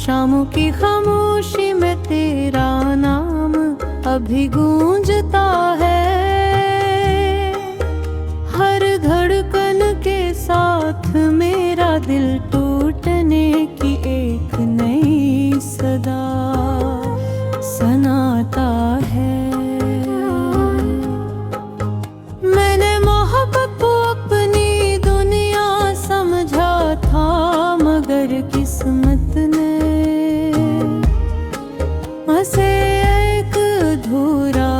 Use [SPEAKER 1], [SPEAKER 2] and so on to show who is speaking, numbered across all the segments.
[SPEAKER 1] शामों की खामोशी में तेरा नाम अभी गूंजता है। हर धड़कन के साथ मेरा दिल टूटने की एक नई सदा सुनाता है। मैंने मोहब्बत को अपनी दुनिया समझा था, मगर किस्मत ने उसे एक अधूरा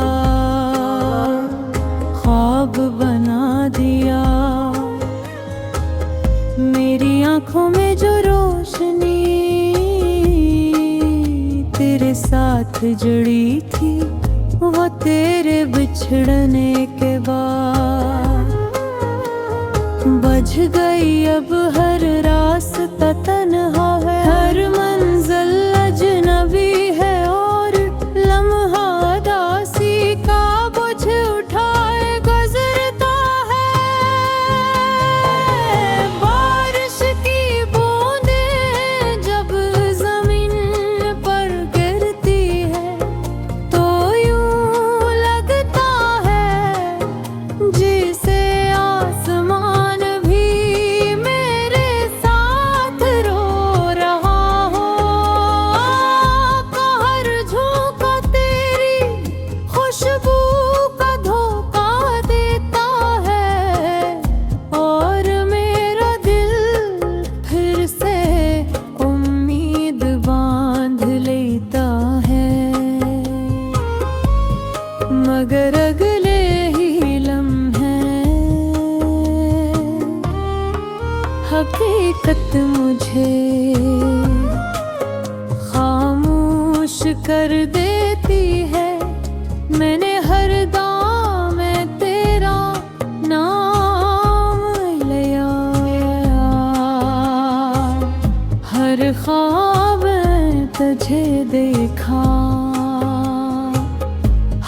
[SPEAKER 1] ख्वाब बना दिया। मेरी आंखों में जो रोशनी तेरे साथ जुड़ी थी, वो तेरे बिछड़ने के बाद बुझ गई। अब हर रास्ता तन्हा है, हर मंजिल अजनबी है, और लम्हा उदासी का बोझ उठाए गुजरता है। बारिश की बूंदें जब जमीन पर गिरती है, तो यूं लगता है जिसे आसमान भी मेरे साथ रो रहा हो। कहर झोंका तेरी खुशबू का धोखा देता है, और मेरा दिल फिर से उम्मीद बांध लेता है। मगर अगले ही लम्हे हकीकत मुझे खामोश कर देती है। मैंने हर दाम में तेरा नाम लिया, हर ख्वाब में तुझे देखा,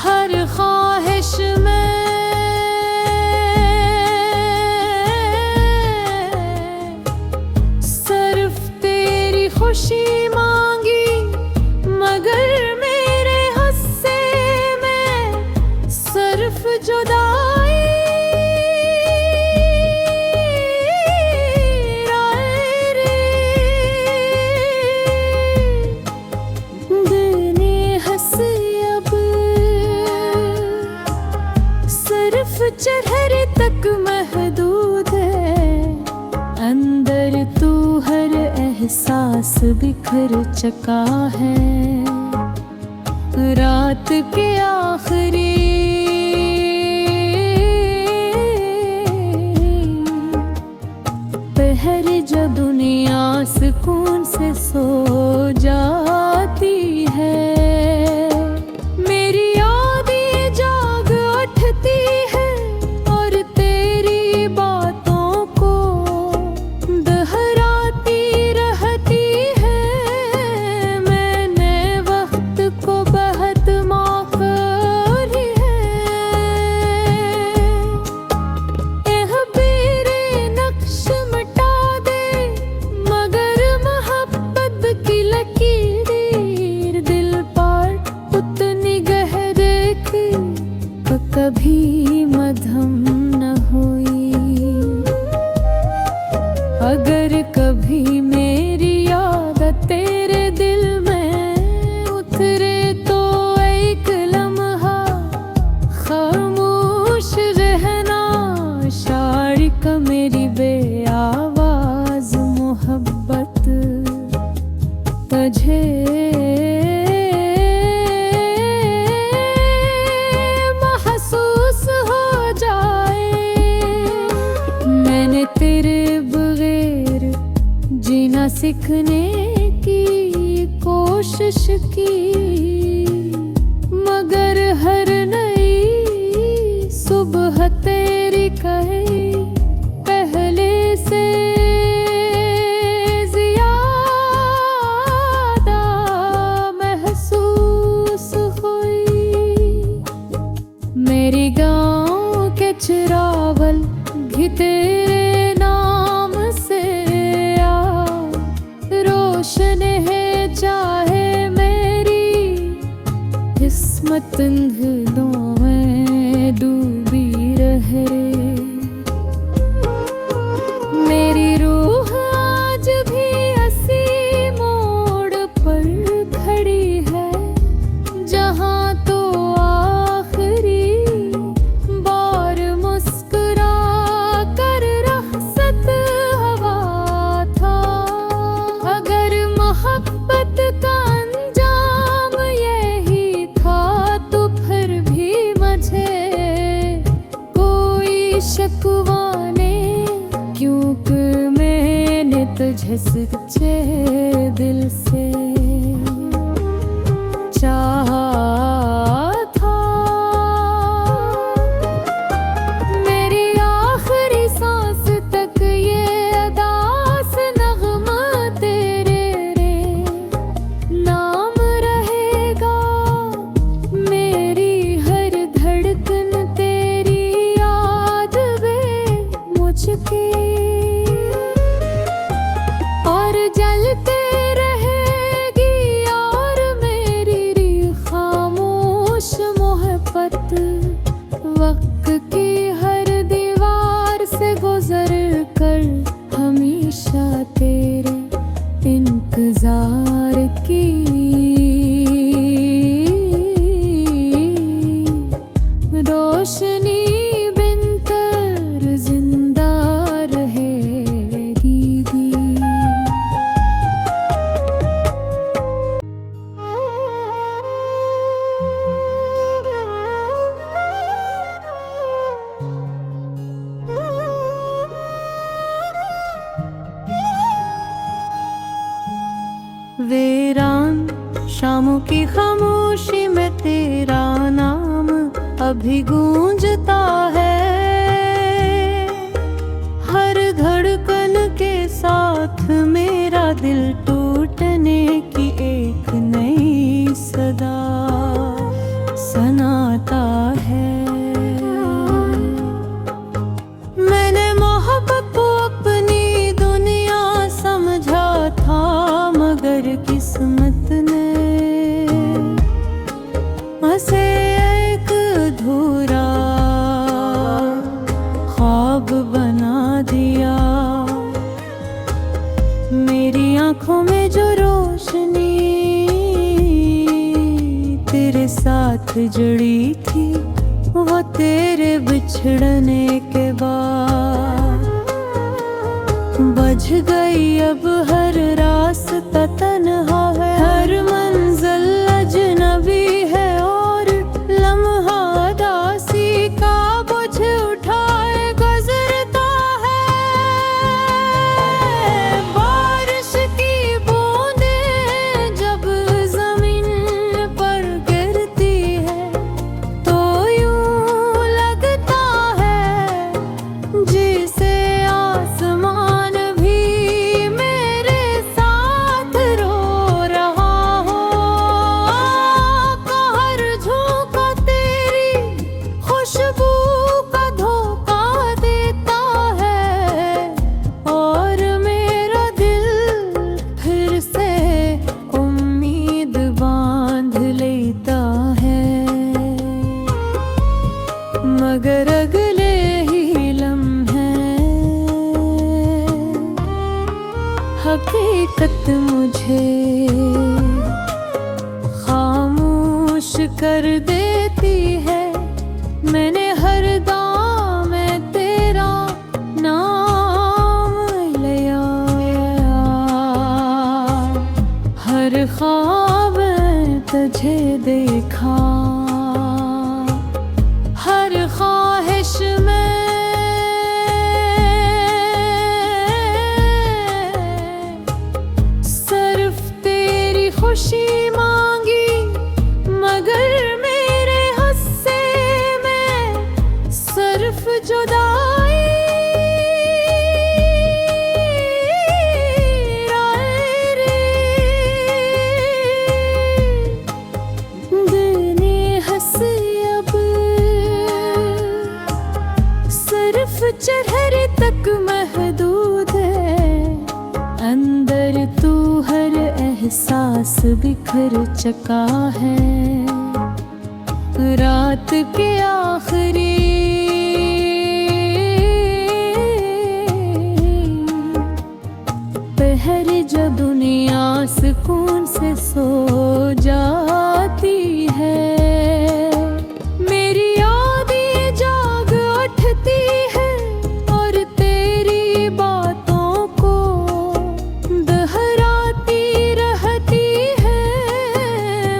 [SPEAKER 1] हर ख्वाहिश में सिर्फ तेरी खुशी मांगी। मगर मेरे हिस्से में सिर्फ जुदाई आए रे। देने हंसे अब सिर्फ चेहरे तक महदूद है, अंदर तू हर एहसास बिखर चुका है। रात के आखिरी पहर जब दुनिया सुकून से सो जाती है, मेरी यादें जाग उठती है, और तेरी बातों को दोहराती रहती है। मैंने वक्त को बहुत माफ करी है। एह बेरे नक्श मिटा दे, मगर मोहब्बत की लकीर दिल पर उतनी गहरे की कभी मध्यम न हुई। अगर कभी मेरी याद तेरे दिल में उतरे, तो एक लम्हा खामोश रहना। शारिक मेरी बेआवाज मोहब्बत तुझे महसूस हो जाए। मैंने तेरे बगैर जीना सीखने की कोशिश की, मगर हर नई सुबह तेरी कहे पहले से ज्यादा महसूस हुई। मेरी गाँव के चिरावल भी तेरे नाम से रोशन है चाहे मेरी किस्मत धुंधलों में डूबी रहे। मेरी रूह आज भी हंसी मोड़ पर खड़ी है, जहाँ तो आखिरी बार मुस्कुरा कर रखसत हवा था। अगर मोहब्बत का अंजाम यही था तो फिर भी मुझे कोई शिकवा नहीं, क्योंकि मैंने तुझे सच्चे दिल से चाहा था। मेरी आखिरी सांस तक ये अदास नगमा तेरे रे नाम रहेगा। मेरी हर धड़कन तेरी याद में मुझकी और जलते रहेगी। और मेरी खामोश मोहब्बत वक्त की हर दीवार से गुजर कर हमेशा तेरे इंतजार की रोशनी बिनकर जिंदा रहेगी। वीरान शामों की खामोशी में तेरा नाम अभी गूंजता है। हर धड़कन के साथ मेरा दिल टूटने की एक नई सदा सुनाता है। मैंने मोहब्बत को अपनी दुनिया समझा था, मगर किस्मत ने उसे एक अधूरा ख्वाब बना दिया। मेरी आंखों में जो रोशनी तेरे साथ जुड़ी थी, वो तेरे बिछड़ने के बाद बुझ गई। अब हर रास्ता तन्हा है, हर मंजिल अजनबी है, और लम्हा दासी का बोझ उठाए गुजरता है। बारिश की बूंदें जब जमीन पर गिरती है तो यूं लगता है जिसे आसमान भी मेरे साथ रो रहा हो। कहर झोंका तेरी खुशबू का धोखा देता है, और मेरा दिल फिर से उम्मीद बांध लेता है। मगर अगले ही लम्हे हकीकत मुझे खामोश कर देती है। मैंने हर दाम में तेरा नाम लिया, हर ख्वाब में तुझे देखा, हर ख्वाहिश में सिर्फ तेरी खुशी मांगी। मगर मेरे हिस्से में सिर्फ जुदाई आए रे। दिल ने हंसे अब सिर्फ चेहरे तक महदूद है, अंदर तू हर एहसास बिखर चुका है। रात के आखिरी पहर जब दुनिया सुकून से सो जाती है, मेरी यादें जाग उठती है और तेरी बातों को दोहराती रहती है।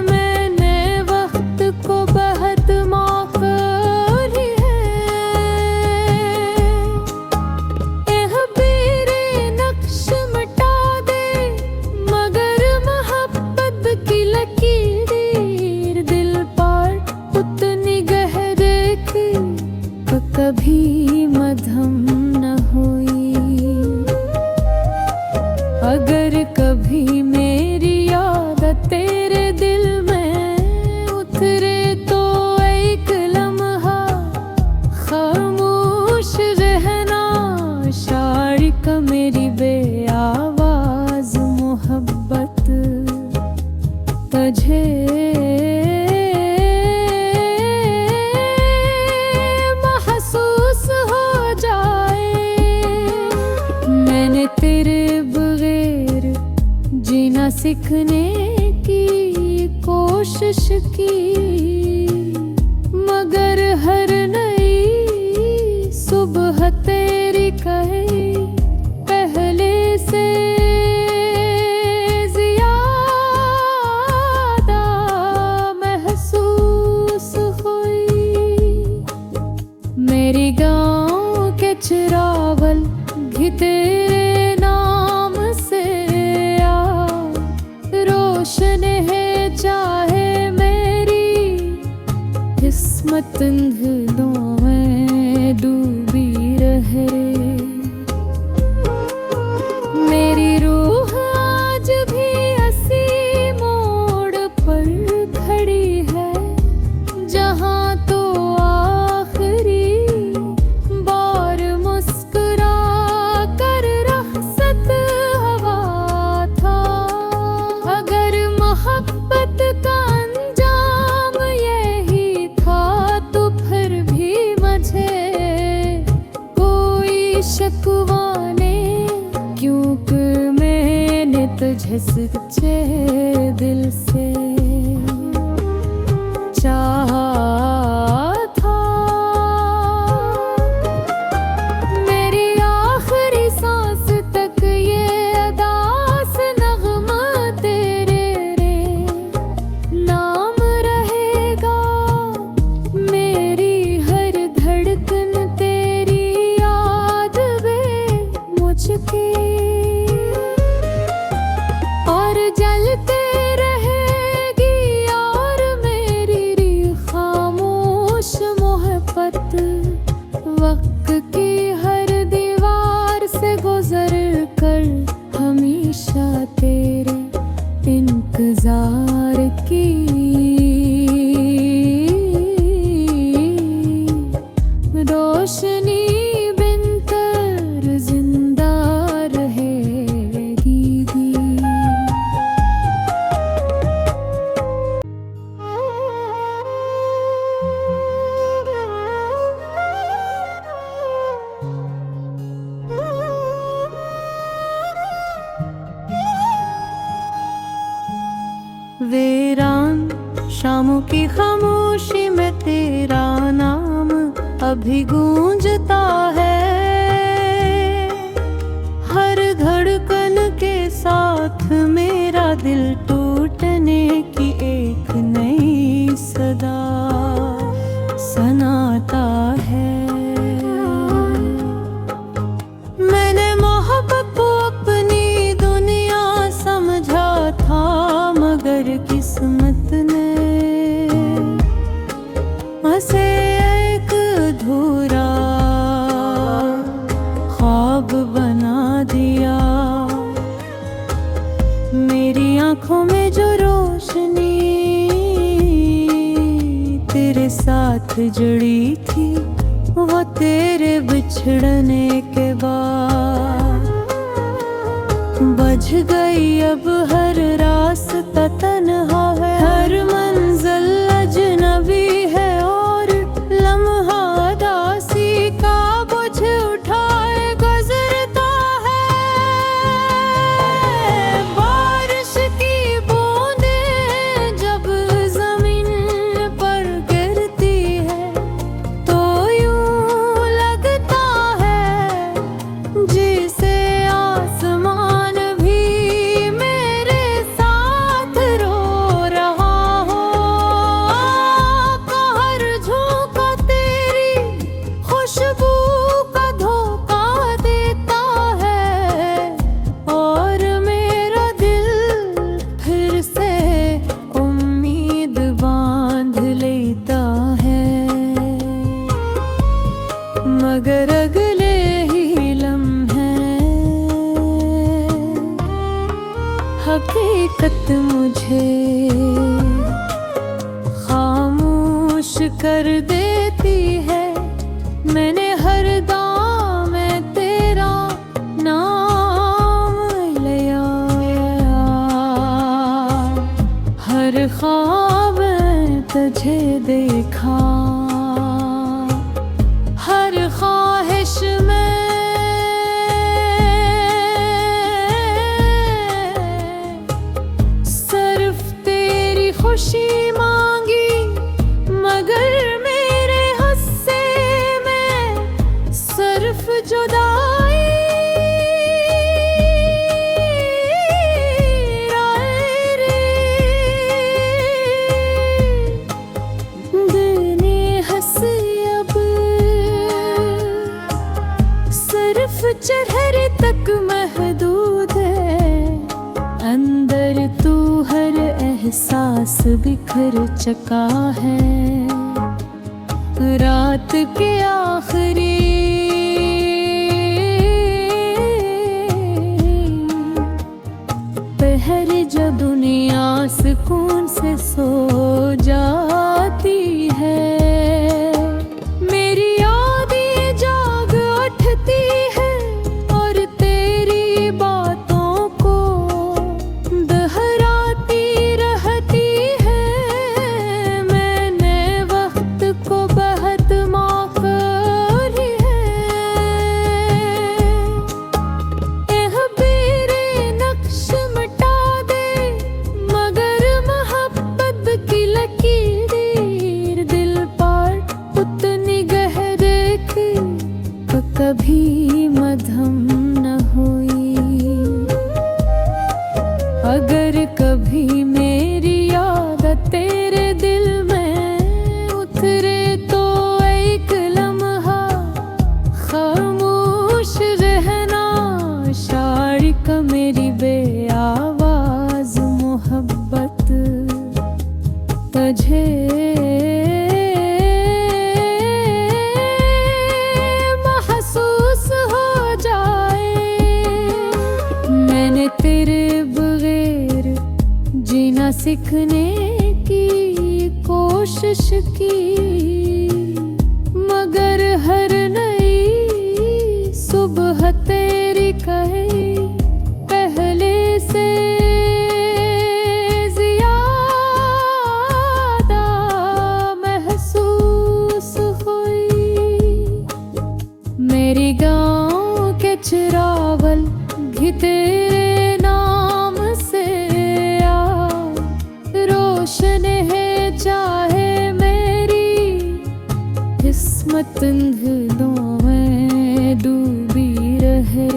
[SPEAKER 1] मैंने वक्त को बहुत माफ करी है। एह बेरे नक्श मिटा दे, मगर मोहब्बत की लकीर दिल पर उतनी गहरे की कभी मध्यम न हुई। अगर कभी मेरी याद तेरे दिल में उतरे तो एक लम्हा खामोश रहना। शायरी का मेरी बेआवाज मोहब्बत तुझे महसूस हो जाए। मैंने तेरे बगैर जीना सीखने की कोशिश की, मगर हर नई सुबह तेरी कहे पहले से ज्यादा महसूस हुई। मेरी गाँव के चिरावल भी तेरे नाम से रोशन है, चाहे मेरी किस्मत अंधेरों में डूबी रहे। मेरी रूह आज भी ऐसी मोड़ पर खड़ी है, जहाँ तो आखिरी बार मुस्कुरा कर रुखसत हुआ था। अगर मोहब्बत का अंजाम यही था तो फिर भी मुझे कोई शिकवा नहीं, क्योंकि मैंने तुझे सच्चे दिल से चाहा था। मेरी आखिरी सांस तक ये अदास नगमा तेरे नाम रहेगा। मेरी हर धड़कन तेरी याद में मुझकी और जलते रहेगी। और मेरी खामोश मोहब्बत वक्त की हर दीवार से गुजर कर हमेशा तेरे इंतजार की रोशनी बिनकर जिंदा रहेगी। वीरान शामों की खामोशी में तेरा नाम अभी गूंजता है। हर धड़कन के साथ मेरा दिल टूटने की एक नई सदा सुनाता है। मैंने मोहब्बत को अपनी दुनिया समझा था, मगर किस्मत ने उसे एक अधूरा ख्वाब बना दिया। मेरी आंखों में जो रोशनी तेरे साथ जुड़ी थी, वो तेरे बिछड़ने के बाद बुझ गई अब हर रात। हकीकत मुझे खामोश कर देती है। मैंने हर दाम में तेरा नाम लिया, हर ख्वाब में तुझे देखा, हर ख्वाहिश में सिर्फ तेरी खुशी मांगी। मगर मेरे हिस्से में सिर्फ जुदाई आए रे। देने हंसी अब सिर्फ चेहरे तक महदूद है। अंदर तू हर एहसास बिखर चुका है। रात के आखिरी पहर जब दुनिया सुकून से सो जाती है, मेरी यादें जाग उठती है और तेरी बातों को दोहराती रहती है। मैंने वक्त को बहुत माफ करी है। एह बेरे नक्श मिटा दे, मगर मोहब्बत की लकीर दिल पर उतनी गहरे की कभी मध्यम न हुई। अगर कभी मेरी याद तेरे दिल में उतरे तो एक लम्हा खामोश रहना। शायरी का मेरी बेआवाज मोहब्बत तुझे महसूस हो जाए। मैंने तेरे बगैर जीना सीखने की कोशिश की, मगर हर नई सुबह तेरी कहे पहले से ज्यादा महसूस हुई। मेरी गाँव के चिरावल भी तेरे नाम से आ रोशन है। चाहे मेरी किस्मत धुलों में डूबी रहे।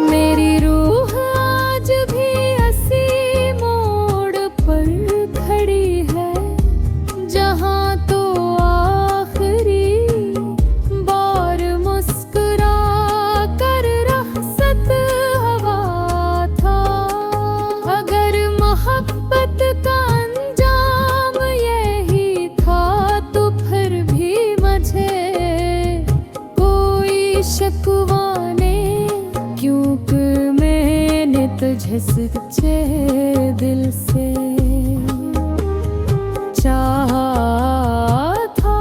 [SPEAKER 1] मेरी रूह आज भी हंसी मोड़ पर खड़ी है, जहाँ तो आखिरी बार मुस्कुरा कर रखसत हवा था। अगर मोहब्बत का अंजाम यही था तो फिर भी मुझे कोई शिकवा नहीं, क्योंकि मैंने तुझे सच्चे दिल से चाहा था।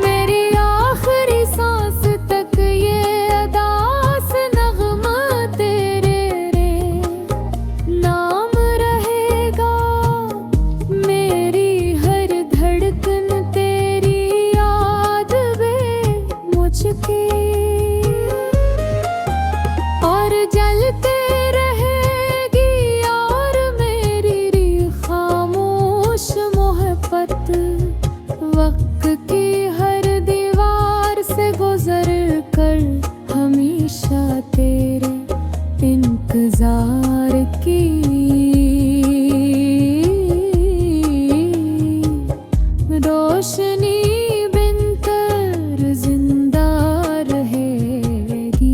[SPEAKER 1] मेरी आखिरी सांस तक ये अदास नगमा तेरे रे नाम रहेगा। मेरी हर धड़कन तेरी याद में मुझकी और जलते रहेगी और मेरी खामोश मोहब्बत। वक्त की हर दीवार से गुजर कर हमेशा तेरे इंतजार की रोशनी बिनकर जिंदा रहेगी।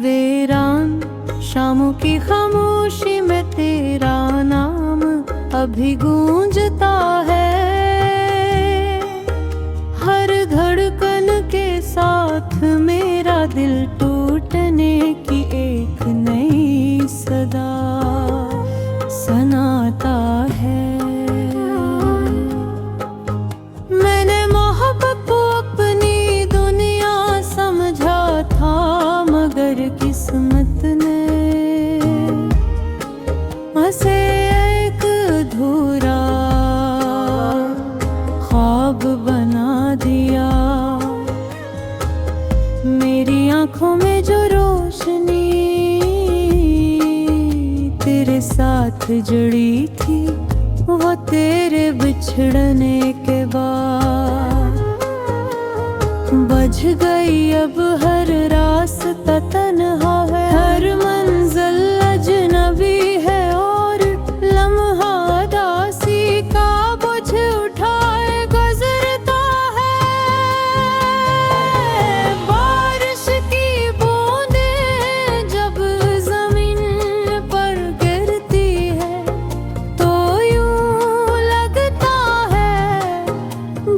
[SPEAKER 1] वीरान शामों की खामोशी में तेरा नाम अभी गूंजता है। हर धड़कन के साथ मेरा दिल टूटने की एक नई सदा सुनाता है। मैंने मोहब्बत को अपनी दुनिया समझा था, मगर किस्मत ने उसे एक अधूरा ख्वाब बना दिया। मेरी आंखों में जो रोशनी तेरे साथ जुड़ी थी, वो तेरे बिछड़ने के बाद बुझ गई। अब हर रास्ता तन्हा है, हर मंजिल अजनबी है, और लम्हा दासी का बोझ उठाए गुजरता है। बारिश की बूंदें जब जमीन पर गिरती है, तो यूं लगता है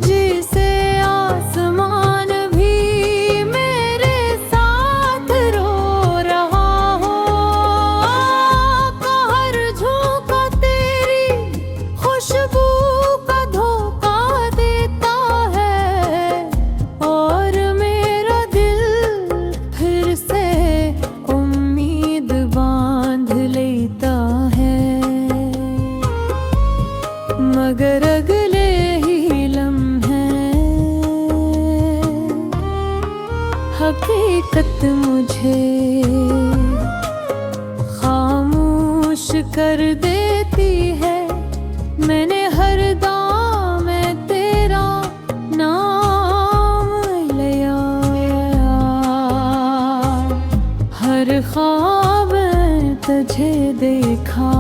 [SPEAKER 1] जिसे आसमान भी मेरे साथ रो रहा हो। कहर झोंका तेरी खुशबू का धोखा देता है, और मेरा दिल फिर से उम्मीद बांध लेता है। मगर अगले ही लम्हे हकीकत मुझे खामोश कर देती है। मैंने हर दाम में तेरा नाम लिया, हर ख्वाब में तुझे देखा,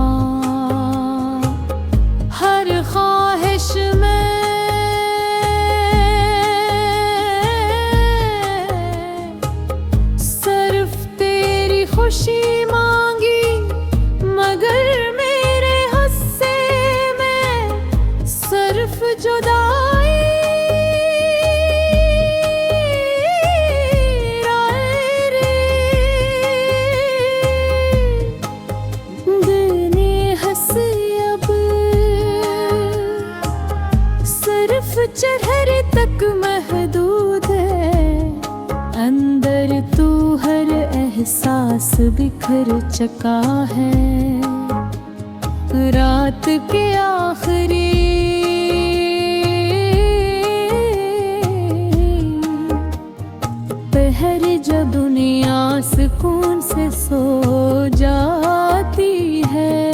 [SPEAKER 1] हर ख्वाहिश में सिर्फ तेरी खुशी मांगी। मगर मेरे हिस्से में सिर्फ जुदाई आए रे। दुनिया हंसी अब सिर्फ चेहरे तक महदूद है, अंदर तू हर एहसास बिखर चुका है। रात के आखिरी पहर जब दुनिया सुकून से सो जाती है,